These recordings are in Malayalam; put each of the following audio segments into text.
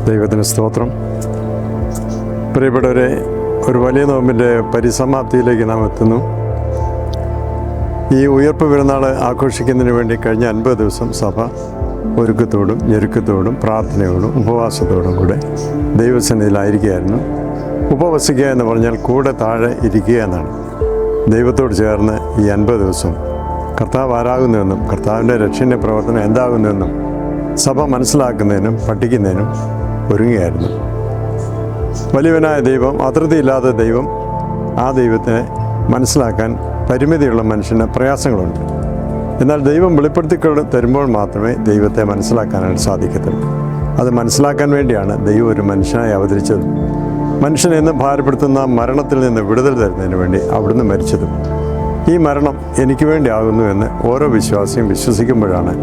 ദൈവത്തിന് സ്തോത്രം. പ്രിയപ്പെട്ടവരെ, ഒരു വലിയ നോമ്പിൻ്റെ പരിസമാപ്തിയിലേക്ക് നാം എത്തുന്നു. ഈ ഉയർപ്പ് പെരുന്നാൾ ആഘോഷിക്കുന്നതിന് വേണ്ടി കഴിഞ്ഞ 50 ദിവസം സഭ ഒരുക്കത്തോടും ഞെരുക്കത്തോടും പ്രാർത്ഥനയോടും ഉപവാസത്തോടും കൂടെ ദൈവസന്നിധിയിലായിരിക്കുകയായിരുന്നു. ഉപവസിക്കുക എന്ന് പറഞ്ഞാൽ കൂടെ താഴെ ഇരിക്കുക എന്നാണ്. ദൈവത്തോട് ചേർന്ന് ഈ 50 ദിവസം കർത്താവ് ആരാകുന്നുവെന്നും കർത്താവിൻ്റെ രക്ഷൻ്റെ പ്രവർത്തനം എന്താകുന്നുവെന്നും സഭ മനസ്സിലാക്കുന്നതിനും പഠിക്കുന്നതിനും ഒരുങ്ങുകയായിരുന്നു. വലിയവനായ ദൈവം, അതിർത്തിയില്ലാത്ത ദൈവം, ആ ദൈവത്തെ മനസ്സിലാക്കാൻ പരിമിതിയുള്ള മനുഷ്യന് പ്രയാസങ്ങളുണ്ട്. എന്നാൽ ദൈവം വെളിപ്പെടുത്തി തരുമ്പോൾ മാത്രമേ ദൈവത്തെ മനസ്സിലാക്കാനായിട്ട് സാധിക്കത്തുള്ളൂ. അത് മനസ്സിലാക്കാൻ വേണ്ടിയാണ് ദൈവം ഒരു മനുഷ്യനായി അവതരിച്ചത്. മനുഷ്യനെ എന്നും ഭാരപ്പെടുത്തുന്ന മരണത്തിൽ നിന്ന് വിടുതൽ തരുന്നതിന് വേണ്ടി അവിടുന്ന് മരിച്ചതും. ഈ മരണം എനിക്ക് വേണ്ടി ആകുന്നു എന്ന് ഓരോ വിശ്വാസിയും വിശ്വസിക്കുമ്പോഴാണ്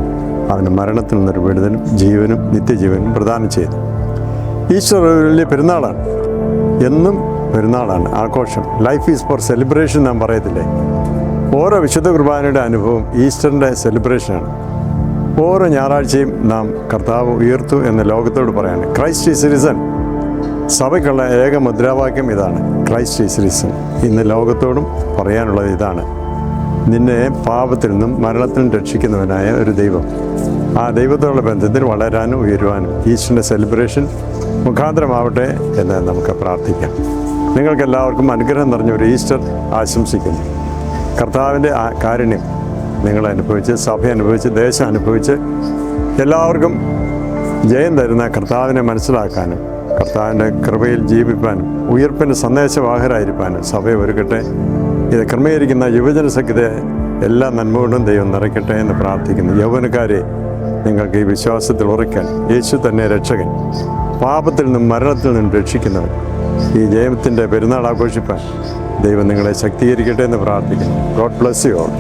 അവന് മരണത്തിൽ നിന്നൊരു വിടുതലും ജീവനും നിത്യജീവനും പ്രദാനം ചെയ്തു. ഈസ്റ്റർ ഒരു വലിയ പെരുന്നാളാണ്. എന്നും പെരുന്നാളാണ്, ആഘോഷം. ലൈഫ് ഈസ് ഫോർ സെലിബ്രേഷൻ നാം പറയത്തില്ലേ? ഓരോ വിശുദ്ധ കുർബാനയുടെ അനുഭവം ഈസ്റ്ററിൻ്റെ സെലിബ്രേഷനാണ്. ഓരോ ഞായറാഴ്ചയും നാം കർത്താവ് ഉയർത്തു എന്ന് ലോകത്തോട് പറയാണ്. Christ is risen. സഭയ്ക്കുള്ള ഏക മുദ്രാവാക്യം ഇതാണ്, ക്രൈസ്റ്റ് ഈസ് റിസൺ. ഇന്ന് ലോകത്തോടും പറയാനുള്ളത് ഇതാണ്. നിന്നെ പാപത്തിൽ നിന്നും മരണത്തിൽ നിന്നും രക്ഷിക്കുന്നവനായ ഒരു ദൈവം, ആ ദൈവത്തോടുള്ള ബന്ധത്തിൽ വളരാനും ഉയരുവാനും ഈസ്റ്ററിൻ്റെ സെലിബ്രേഷൻ മുഖാന്തരമാവട്ടെ എന്ന് നമുക്ക് പ്രാർത്ഥിക്കാം. നിങ്ങൾക്കെല്ലാവർക്കും അനുഗ്രഹം നിറഞ്ഞ ഒരു ഈസ്റ്റർ ആശംസിക്കുന്നു. കർത്താവിൻ്റെ കാരുണ്യം നിങ്ങളനുഭവിച്ച്, സഭ അനുഭവിച്ച്, ദേശം അനുഭവിച്ച് എല്ലാവർക്കും ജയം തരുന്ന കർത്താവിനെ മനസ്സിലാക്കാനും കർത്താവിൻ്റെ കൃപയിൽ ജീവിപ്പാനും ഉയർപ്പിൻ്റെ സന്ദേശവാഹകരായിരിക്കാനും സഭയെ ഒരുക്കട്ടെ. ഇത് ക്രമീകരിക്കുന്ന യുവജന സഖ്യത്തെ എല്ലാ നന്മ കൊണ്ടും ദൈവം നിറയ്ക്കട്ടെ എന്ന് പ്രാർത്ഥിക്കുന്നു. യൗവനക്കാരെ, നിങ്ങൾക്ക് ഈ വിശ്വാസത്തിൽ ഉറയ്ക്കാൻ യേശു തന്നെ രക്ഷകൻ, പാപത്തിൽ നിന്നും മരണത്തിൽ നിന്നും രക്ഷിക്കുന്നവൻ. ഈ ജയത്തിൻ്റെ പെരുന്നാൾ ആഘോഷിപ്പാൻ ദൈവം നിങ്ങളെ ശക്തീകരിക്കട്ടെ എന്ന് പ്രാർത്ഥിക്കുന്നു. God bless you all.